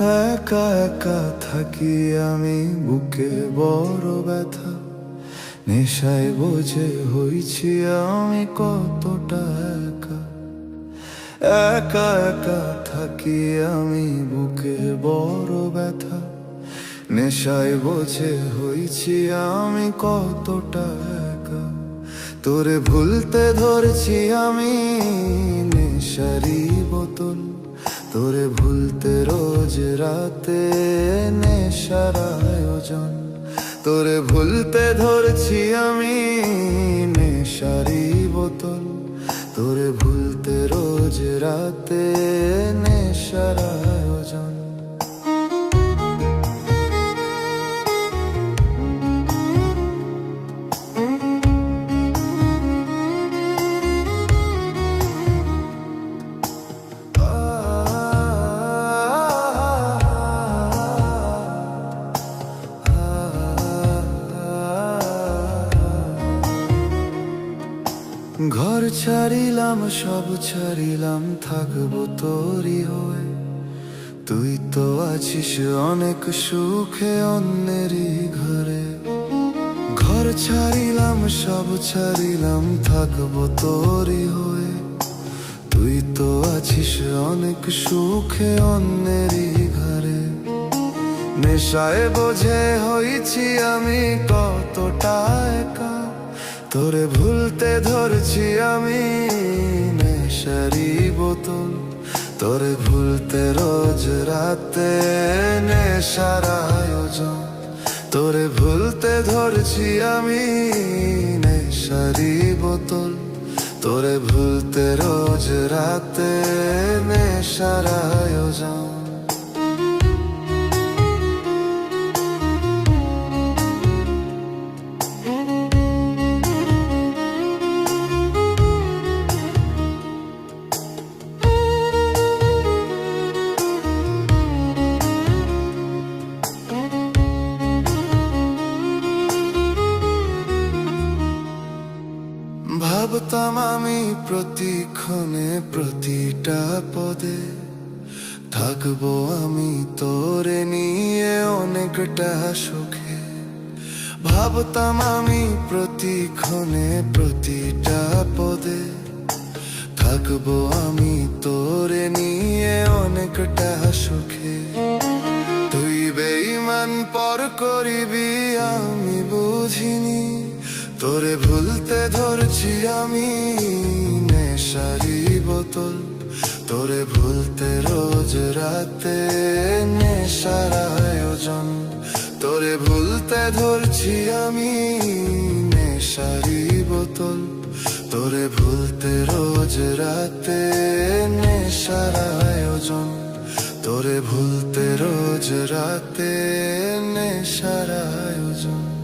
একা একা থাকি আমি, বুকে বড় ব্যথা। নেশায় বোঝে হইছি আমি কতটা একা। একা একা থাকি আমি, বুকে বড় ব্যথা। নেশায় বোঝে হইছি আমি কতটা একা। তোরে ভুলতে ধরছি আমি, নেশারি বোতল। তোরে ভুলতে রোজ রাতে নেশার আয়োজন। তোরে ভুলতে ধরছি আমি, নেশারি বোতল। তোরে ভুলতে রোজ রাতে নেশার আয়োজন। ঘর ছাড়িলাম, সব ছাড়িলাম, থাকবো তোরই হয়ে। তুই তো আছিস অনেক সুখে অন্যেরই ঘরে। ঘর ছাড়িলাম, সব ছাড়িলাম, থাকবো তোরই হয়ে। তুই তো আছিস অনেক সুখে অন্যেরই ঘরে। নেশায় বোঝে হইছি আমি কতটা একা। তোরে ভুলতে ধরছি আমি, নেশারি বোতল। তোরে ভুলতে রোজ রাতে নেশার আয়োজন। তোরে ভুলতে ধরছি আমি, নেশারি বোতল। তোরে ভুলতে রোজ রাতে নেশার আয়োজন। ভাবতাম আমি প্রতিক্ষণে প্রতিটা পদে, থাকবো আমি তোরে নিয়ে অনেকটা সুখে। ভাবতাম আমি প্রতিক্ষণে প্রতিটা পদে, থাকবো আমি তোরে নিয়ে অনেকটা সুখে। তুই বেঈমান পর করিবি আমি বুঝিনি। তোরে ভুলতে ধরছি আমি, নেশারি বোতল। তোরে ভুলতে রোজ রাতে নেশার আয়োজন। তোরে ভুলতে ধরছি আমি, নেশারি বোতল। তোরে ভুলতে রোজ রাতে নেশার আয়োজন। তোরে ভুলতে রোজ রাতে নেশার আয়োজন।